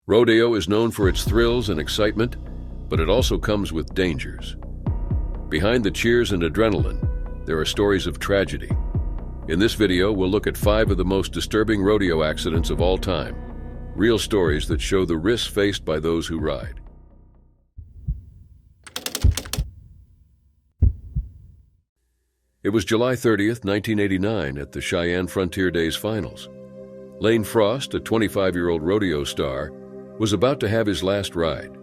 Rodeo is known for its thrills and excitement, but it also comes with dangers. Behind the cheers and adrenaline, there are stories of tragedy. In this video, we'll look at 5 of the most disturbing rodeo accidents of all time. Real stories that show the risks faced by those who ride. It was July 30th, 1989 at the Cheyenne Frontier Days Finals. Lane Frost, a 25-year-old rodeo star, was about to have his last ride.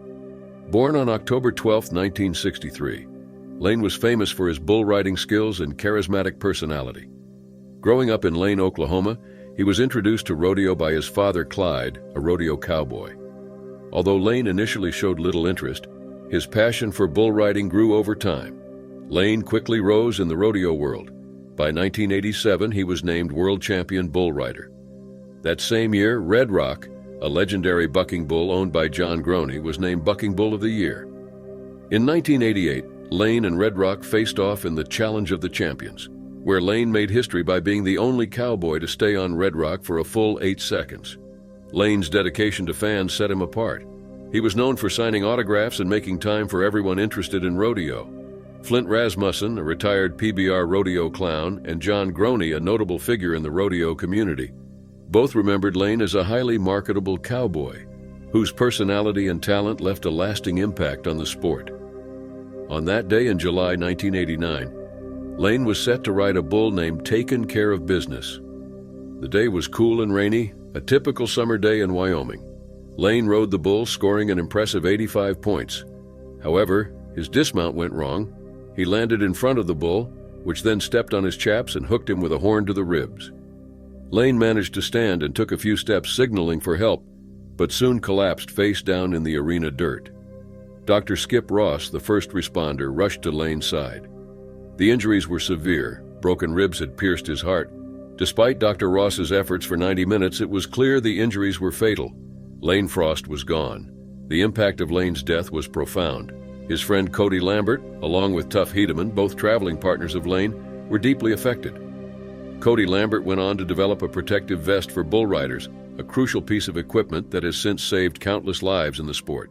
Born on October 12, 1963, Lane was famous for his bull riding skills and charismatic personality. Growing up in Lane, Oklahoma, he was introduced to rodeo by his father, Clyde, a rodeo cowboy. Although Lane initially showed little interest, his passion for bull riding grew over time. Lane quickly rose in the rodeo world. By 1987, he was named world champion bull rider. That same year, Red Rock, a legendary bucking bull owned by John Groney, was named Bucking Bull of the Year. In 1988, Lane and Red Rock faced off in the Challenge of the Champions, where Lane made history by being the only cowboy to stay on Red Rock for a full 8 seconds. Lane's dedication to fans set him apart. He was known for signing autographs and making time for everyone interested in rodeo. Flint Rasmussen, a retired PBR rodeo clown, and John Groney, a notable figure in the rodeo community, both remembered Lane as a highly marketable cowboy, whose personality and talent left a lasting impact on the sport. On that day in July 1989, Lane was set to ride a bull named Taken Care of Business. The day was cool and rainy, a typical summer day in Wyoming. Lane rode the bull, scoring an impressive 85 points. However, his dismount went wrong. He landed in front of the bull, which then stepped on his chaps and hooked him with a horn to the ribs. Lane managed to stand and took a few steps signaling for help, but soon collapsed face down in the arena dirt. Dr. Skip Ross, the first responder, rushed to Lane's side. The injuries were severe. Broken ribs had pierced his heart. Despite Dr. Ross's efforts for 90 minutes, it was clear the injuries were fatal. Lane Frost was gone. The impact of Lane's death was profound. His friend Cody Lambert, along with Tuff Hedeman, both traveling partners of Lane, were deeply affected. Cody Lambert went on to develop a protective vest for bull riders, a crucial piece of equipment that has since saved countless lives in the sport.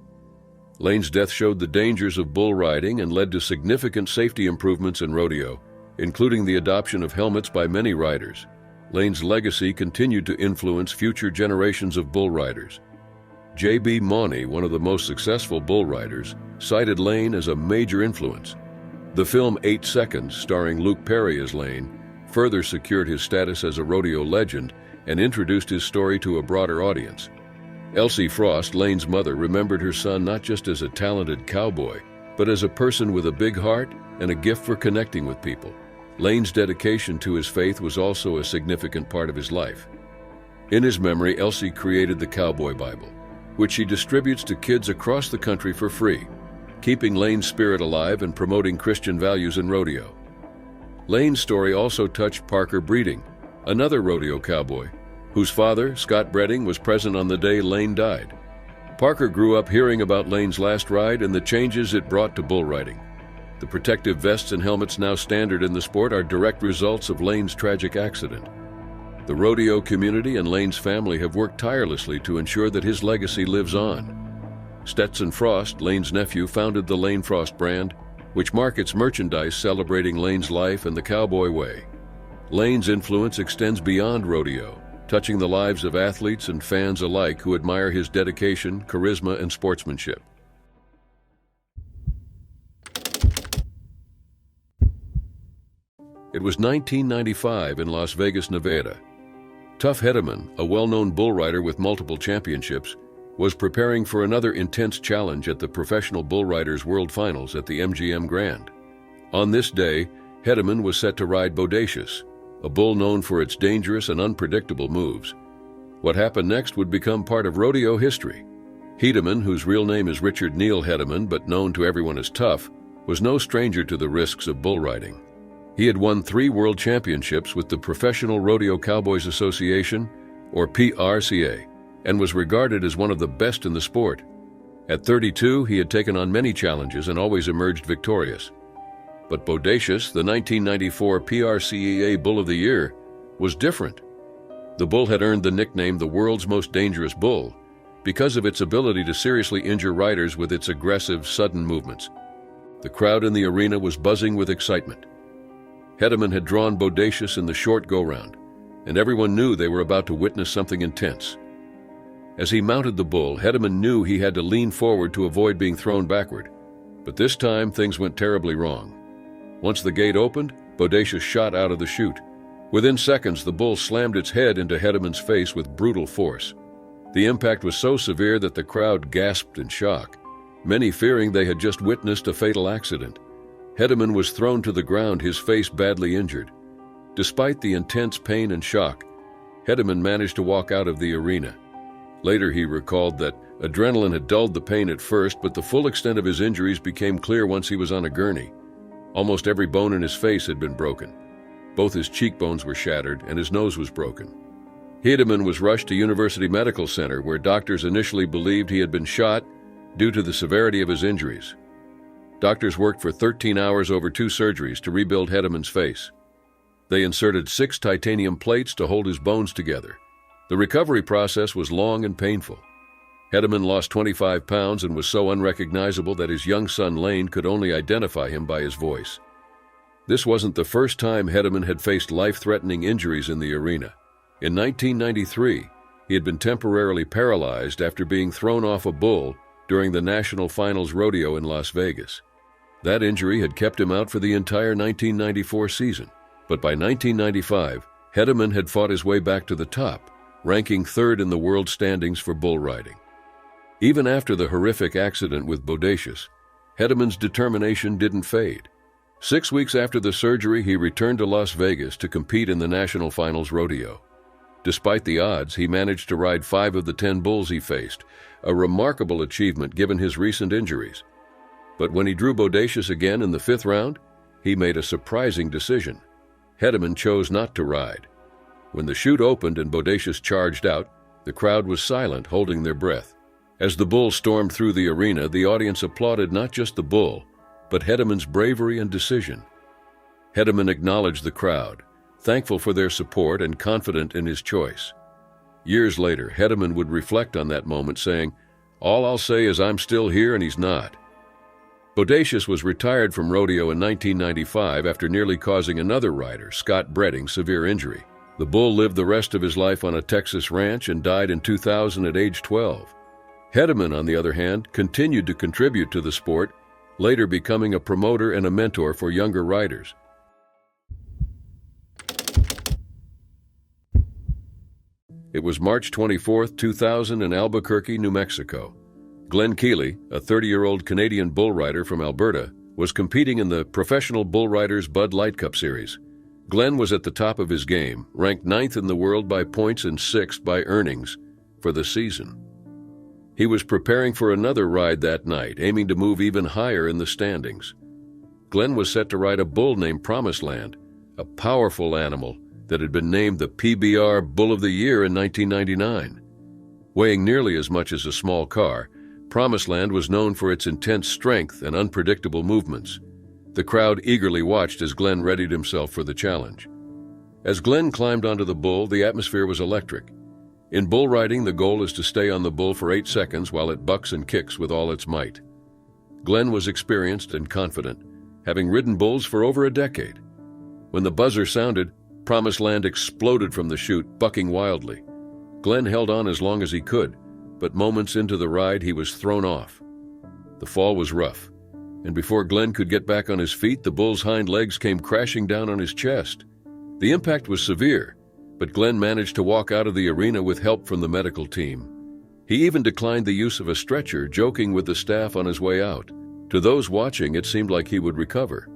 Lane's death showed the dangers of bull riding and led to significant safety improvements in rodeo, including the adoption of helmets by many riders. Lane's legacy continued to influence future generations of bull riders. J.B. Mauney, one of the most successful bull riders, cited Lane as a major influence. The film 8 Seconds, starring Luke Perry as Lane, further secured his status as a rodeo legend and introduced his story to a broader audience. Elsie Frost, Lane's mother, remembered her son not just as a talented cowboy, but as a person with a big heart and a gift for connecting with people. Lane's dedication to his faith was also a significant part of his life. In his memory, Elsie created the Cowboy Bible, which she distributes to kids across the country for free, keeping Lane's spirit alive and promoting Christian values in rodeo. Lane's story also touched Parker Breeding, another rodeo cowboy, whose father, Scott Breeding, was present on the day Lane died. Parker grew up hearing about Lane's last ride and the changes it brought to bull riding. The protective vests and helmets now standard in the sport are direct results of Lane's tragic accident. The rodeo community and Lane's family have worked tirelessly to ensure that his legacy lives on. Stetson Frost, Lane's nephew, founded the Lane Frost brand, which markets merchandise celebrating Lane's life and the cowboy way. Lane's influence extends beyond rodeo, touching the lives of athletes and fans alike who admire his dedication, charisma, and sportsmanship. It was 1995 in Las Vegas, Nevada. Tuff Hedeman, a well-known bull rider with multiple championships, was preparing for another intense challenge at the Professional Bull Riders World Finals at the MGM Grand. On this day, Hedeman was set to ride Bodacious, a bull known for its dangerous and unpredictable moves. What happened next would become part of rodeo history. Hedeman, whose real name is Richard Neil Hedeman but known to everyone as Tuff, was no stranger to the risks of bull riding. He had won 3 world championships with the Professional Rodeo Cowboys Association, or PRCA, and was regarded as one of the best in the sport. At 32, he had taken on many challenges and always emerged victorious. But Bodacious, the 1994 PRCA Bull of the Year, was different. The bull had earned the nickname the world's most dangerous bull, because of its ability to seriously injure riders with its aggressive, sudden movements. The crowd in the arena was buzzing with excitement. Hedeman had drawn Bodacious in the short go-round, and everyone knew they were about to witness something intense. As he mounted the bull, Hedeman knew he had to lean forward to avoid being thrown backward. But this time, things went terribly wrong. Once the gate opened, Bodacious shot out of the chute. Within seconds, the bull slammed its head into Hedeman's face with brutal force. The impact was so severe that the crowd gasped in shock, many fearing they had just witnessed a fatal accident. Hedeman was thrown to the ground, his face badly injured. Despite the intense pain and shock, Hedeman managed to walk out of the arena. Later, he recalled that adrenaline had dulled the pain at first, but the full extent of his injuries became clear once he was on a gurney. Almost every bone in his face had been broken. Both his cheekbones were shattered, and his nose was broken. Hedeman was rushed to University Medical Center, where doctors initially believed he had been shot due to the severity of his injuries. Doctors worked for 13 hours over 2 surgeries to rebuild Hedeman's face. They inserted 6 titanium plates to hold his bones together. The recovery process was long and painful. Hedeman lost 25 pounds and was so unrecognizable that his young son Lane could only identify him by his voice. This wasn't the first time Hedeman had faced life-threatening injuries in the arena. In 1993, he had been temporarily paralyzed after being thrown off a bull during the National Finals Rodeo in Las Vegas. That injury had kept him out for the entire 1994 season, but by 1995, Hedeman had fought his way back to the top, ranking 3rd in the world standings for bull riding. Even after the horrific accident with Bodacious, Hedeman's determination didn't fade. 6 weeks after the surgery, he returned to Las Vegas to compete in the National Finals Rodeo. Despite the odds, he managed to ride 5 of the 10 bulls he faced, a remarkable achievement given his recent injuries. But when he drew Bodacious again in the 5th round, he made a surprising decision. Hedeman chose not to ride. When the chute opened and Bodacious charged out, the crowd was silent, holding their breath. As the bull stormed through the arena, the audience applauded not just the bull, but Hedeman's bravery and decision. Hedeman acknowledged the crowd, thankful for their support and confident in his choice. Years later, Hedeman would reflect on that moment, saying, "All I'll say is I'm still here and he's not." Bodacious was retired from rodeo in 1995 after nearly causing another rider, Scott Bredding, severe injury. The bull lived the rest of his life on a Texas ranch and died in 2000 at age 12. Hedeman, on the other hand, continued to contribute to the sport, later becoming a promoter and a mentor for younger riders. It was March 24, 2000 in Albuquerque, New Mexico. Glen Keeley, a 30-year-old Canadian bull rider from Alberta, was competing in the Professional Bull Riders Bud Light Cup Series. Glen was at the top of his game, ranked 9th in the world by points and 6th by earnings for the season. He was preparing for another ride that night, aiming to move even higher in the standings. Glen was set to ride a bull named Promised Land, a powerful animal that had been named the PBR Bull of the Year in 1999. Weighing nearly as much as a small car, Promised Land was known for its intense strength and unpredictable movements. The crowd eagerly watched as Glen readied himself for the challenge. As Glen climbed onto the bull, the atmosphere was electric. In bull riding, the goal is to stay on the bull for 8 seconds while it bucks and kicks with all its might. Glen was experienced and confident, having ridden bulls for over a decade. When the buzzer sounded, Promised Land exploded from the chute, bucking wildly. Glen held on as long as he could, but moments into the ride, he was thrown off. The fall was rough, and before Glen could get back on his feet, the bull's hind legs came crashing down on his chest. The impact was severe, but Glen managed to walk out of the arena with help from the medical team. He even declined the use of a stretcher, joking with the staff on his way out. To those watching, it seemed like he would recover.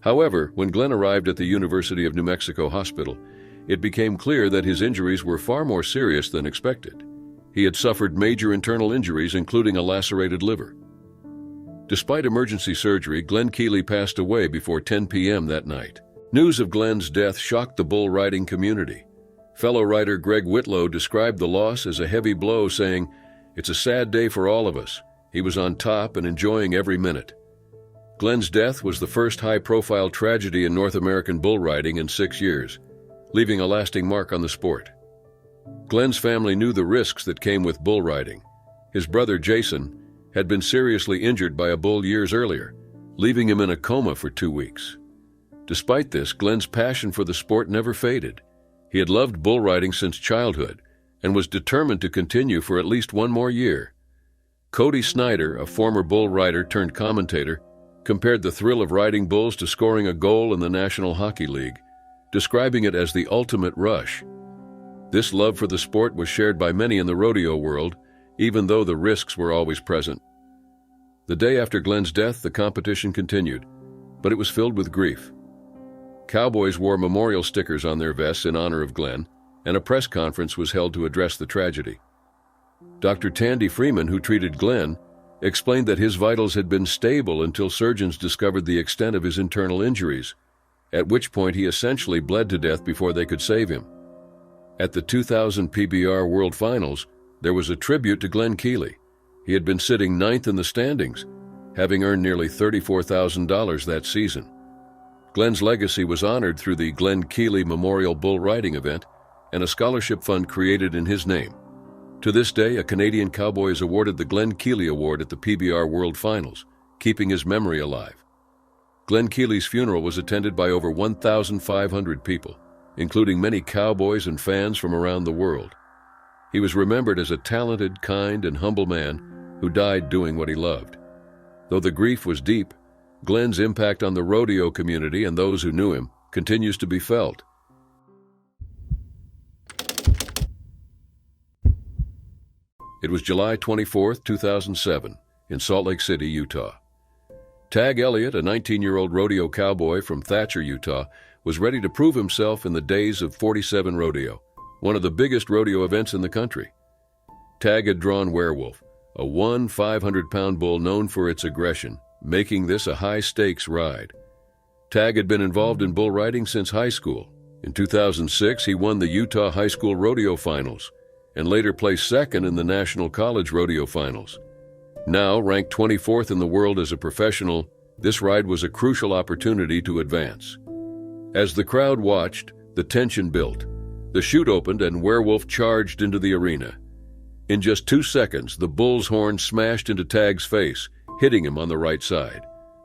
However, when Glen arrived at the University of New Mexico Hospital, it became clear that his injuries were far more serious than expected. He had suffered major internal injuries, including a lacerated liver. Despite emergency surgery, Glen Keeley passed away before 10 p.m. that night. News of Glen's death shocked the bull riding community. Fellow rider Greg Whitlow described the loss as a heavy blow, saying, "It's a sad day for all of us. He was on top and enjoying every minute." Glen's death was the first high-profile tragedy in North American bull riding in 6 years, leaving a lasting mark on the sport. Glen's family knew the risks that came with bull riding, His brother Jason had been seriously injured by a bull years earlier, leaving him in a coma for 2 weeks. Despite this, Glen's passion for the sport never faded. He had loved bull riding since childhood and was determined to continue for at least 1 more year. Cody Snyder, a former bull rider turned commentator, compared the thrill of riding bulls to scoring a goal in the National Hockey League, describing it as the ultimate rush. This love for the sport was shared by many in the rodeo world, even though the risks were always present. The day after Glen's death, the competition continued, but it was filled with grief. Cowboys wore memorial stickers on their vests in honor of Glen, and a press conference was held to address the tragedy. Dr. Tandy Freeman, who treated Glen, explained that his vitals had been stable until surgeons discovered the extent of his internal injuries, at which point he essentially bled to death before they could save him. At the 2000 PBR World Finals, there was a tribute to Glen Keeley. He had been sitting 9th in the standings, having earned nearly $34,000 that season. Glen's legacy was honored through the Glen Keeley Memorial Bull Riding event and a scholarship fund created in his name. To this day, a Canadian cowboy is awarded the Glen Keeley Award at the PBR World Finals, keeping his memory alive. Glen Keeley's funeral was attended by over 1,500 people, including many cowboys and fans from around the world. He was remembered as a talented, kind, and humble man who died doing what he loved. Though the grief was deep, Glen's impact on the rodeo community and those who knew him continues to be felt. It was July 24, 2007, in Salt Lake City, Utah. Tag Elliott, a 19-year-old rodeo cowboy from Thatcher, Utah, was ready to prove himself in the days of 47 Rodeo, one of the biggest rodeo events in the country. Tag had drawn Werewolf, a 500-pound bull known for its aggression, making this a high-stakes ride. Tag had been involved in bull riding since high school. In 2006, he won the Utah High School Rodeo Finals and later placed second in the National College Rodeo Finals. Now, ranked 24th in the world as a professional, this ride was a crucial opportunity to advance. As the crowd watched, the tension built. The chute opened and Werewolf charged into the arena. In just 2 seconds, the bull's horn smashed into Tag's face, hitting him on the right side.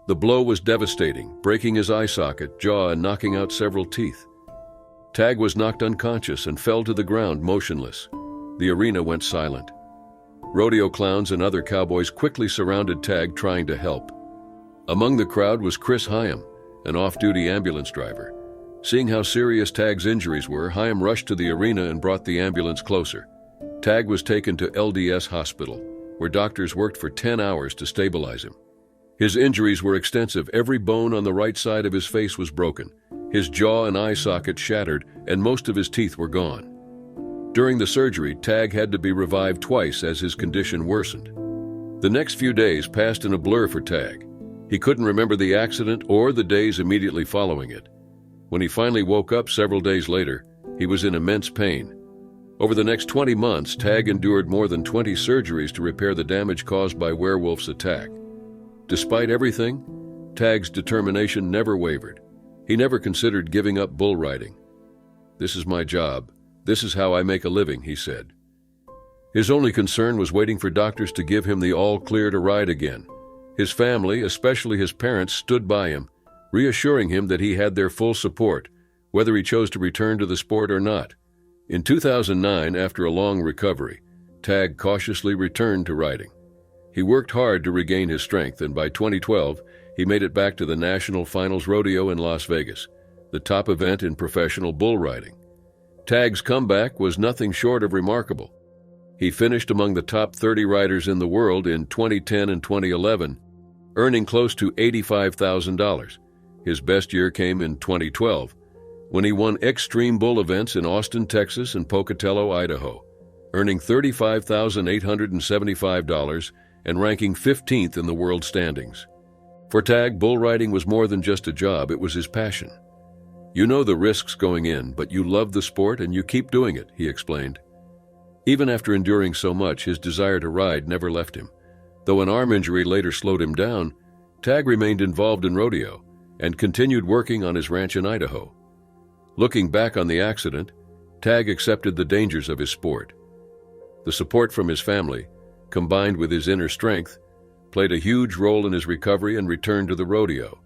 The blow was devastating, breaking his eye socket, jaw, and knocking out several teeth. Tag was knocked unconscious and fell to the ground motionless. The arena went silent. Rodeo clowns and other cowboys quickly surrounded Tag, trying to help. Among the crowd was Chris Hyam, an off-duty ambulance driver. Seeing how serious Tag's injuries were, Hyam rushed to the arena and brought the ambulance closer. Tag was taken to LDS Hospital, where doctors worked for 10 hours to stabilize him. His injuries were extensive. Every bone on the right side of his face was broken. His jaw and eye socket shattered, and most of his teeth were gone. During the surgery, Tag had to be revived twice as his condition worsened. The next few days passed in a blur for Tag. He couldn't remember the accident or the days immediately following it. When he finally woke up several days later, he was in immense pain. Over the next 20 months, Tag endured more than 20 surgeries to repair the damage caused by Werewolf's attack. Despite everything, Tag's determination never wavered. He never considered giving up bull riding. "This is my job. This is how I make a living," he said. His only concern was waiting for doctors to give him the all-clear to ride again. His family, especially his parents, stood by him, reassuring him that he had their full support, whether he chose to return to the sport or not. In 2009, after a long recovery, Tag cautiously returned to riding. He worked hard to regain his strength, and by 2012, he made it back to the National Finals Rodeo in Las Vegas, the top event in professional bull riding. Tag's comeback was nothing short of remarkable. He finished among the top 30 riders in the world in 2010 and 2011, earning close to $85,000. His best year came in 2012, when he won Extreme Bull events in Austin, Texas and Pocatello, Idaho, earning $35,875 and ranking 15th in the world standings. For Tag, bull riding was more than just a job, it was his passion. "You know the risks going in, but you love the sport and you keep doing it," he explained. Even after enduring so much, his desire to ride never left him. Though an arm injury later slowed him down, Tag remained involved in rodeo and continued working on his ranch in Idaho. Looking back on the accident, Tag accepted the dangers of his sport. The support from his family, combined with his inner strength, played a huge role in his recovery and return to the rodeo.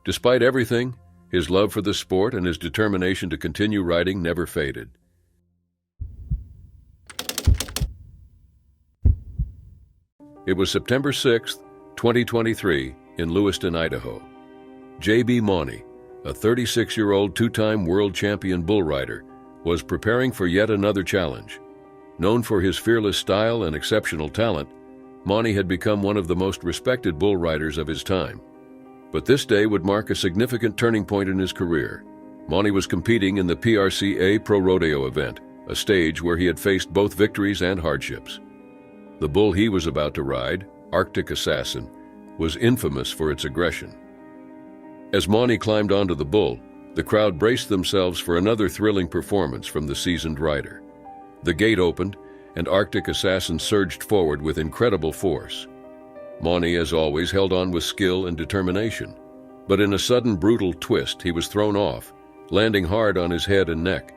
Despite everything, his love for the sport and his determination to continue riding never faded. It was September 6, 2023, in Lewiston, Idaho. J.B. Mauney, a 36-year-old two-time world champion bull rider, was preparing for yet another challenge. Known for his fearless style and exceptional talent, Mauney had become one of the most respected bull riders of his time. But this day would mark a significant turning point in his career. Mauney was competing in the PRCA Pro Rodeo event, a stage where he had faced both victories and hardships. The bull he was about to ride, Arctic Assassin, was infamous for its aggression. As Mauney climbed onto the bull, the crowd braced themselves for another thrilling performance from the seasoned rider. The gate opened, and Arctic Assassin surged forward with incredible force. Mauney, as always, held on with skill and determination. But in a sudden brutal twist, he was thrown off, landing hard on his head and neck.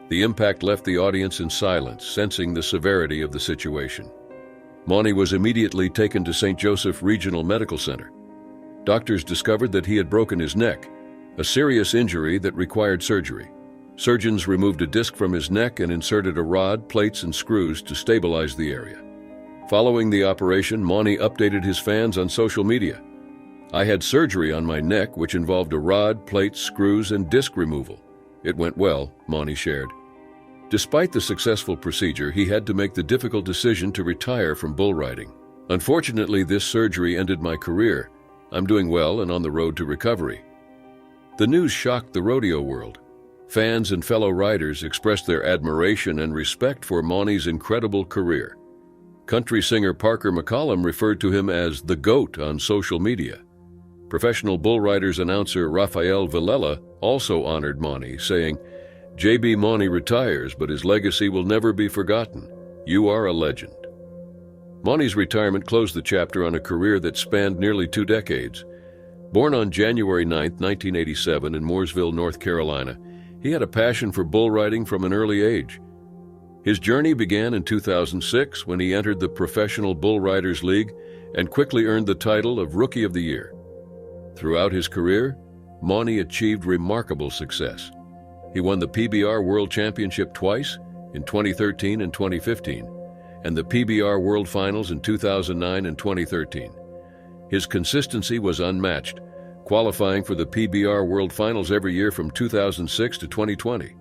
The impact left the audience in silence, sensing the severity of the situation. Mauney was immediately taken to St. Joseph Regional Medical Center. Doctors discovered that he had broken his neck, a serious injury that required surgery. Surgeons removed a disc from his neck and inserted a rod, plates, and screws to stabilize the area. Following the operation, Mauney updated his fans on social media. "I had surgery on my neck, which involved a rod, plates, screws, and disc removal. It went well," Mauney shared. Despite the successful procedure, he had to make the difficult decision to retire from bull riding. "Unfortunately, this surgery ended my career. I'm doing well and on the road to recovery." The news shocked the rodeo world. Fans and fellow riders expressed their admiration and respect for Mauney's incredible career. Country singer Parker McCollum referred to him as the GOAT on social media. Professional bull riders announcer Rafael Villela also honored Mauney, saying, "J.B. Mauney retires, but his legacy will never be forgotten. You are a legend." Mauney's retirement closed the chapter on a career that spanned nearly 2 decades. Born on January 9, 1987 in Mooresville, North Carolina, he had a passion for bull riding from an early age. His journey began in 2006 when he entered the Professional Bull Riders League and quickly earned the title of Rookie of the Year. Throughout his career, Mauney achieved remarkable success. He won the PBR World Championship twice, in 2013 and 2015, and the PBR World Finals in 2009 and 2013. His consistency was unmatched, qualifying for the PBR World Finals every year from 2006 to 2020.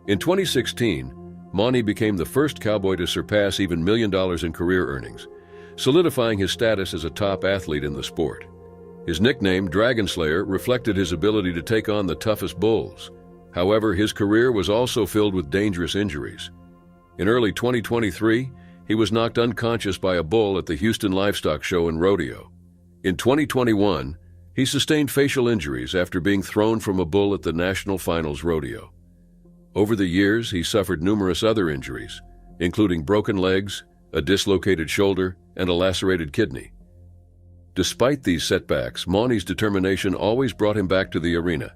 In 2016, Mauney became the first cowboy to surpass even $1 million in career earnings, solidifying his status as a top athlete in the sport. His nickname, Dragon Slayer, reflected his ability to take on the toughest bulls. However, his career was also filled with dangerous injuries. In early 2023, he was knocked unconscious by a bull at the Houston Livestock Show and Rodeo. In 2021, he sustained facial injuries after being thrown from a bull at the National Finals Rodeo. Over the years, he suffered numerous other injuries, including broken legs, a dislocated shoulder, and a lacerated kidney. Despite these setbacks, Mauney's determination always brought him back to the arena.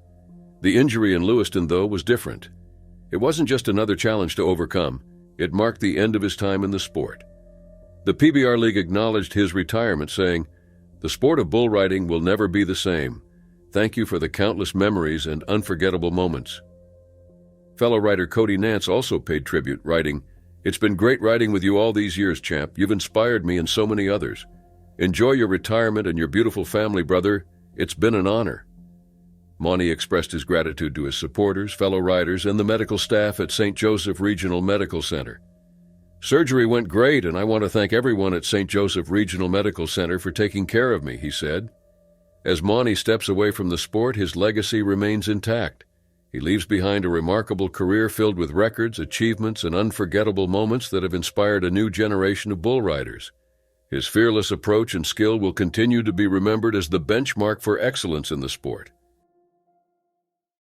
The injury in Lewiston, though, was different. It wasn't just another challenge to overcome. It marked the end of his time in the sport. The PBR League acknowledged his retirement, saying, "The sport of bull riding will never be the same. Thank you for the countless memories and unforgettable moments." Fellow rider Cody Nance also paid tribute, writing, "It's been great riding with you all these years, champ. You've inspired me and so many others. Enjoy your retirement and your beautiful family, brother. It's been an honor." Mauney expressed his gratitude to his supporters, fellow riders, and the medical staff at St. Joseph Regional Medical Center. "Surgery went great, and I want to thank everyone at St. Joseph Regional Medical Center for taking care of me," he said. As Mauney steps away from the sport, his legacy remains intact. He leaves behind a remarkable career filled with records, achievements, and unforgettable moments that have inspired a new generation of bull riders. His fearless approach and skill will continue to be remembered as the benchmark for excellence in the sport.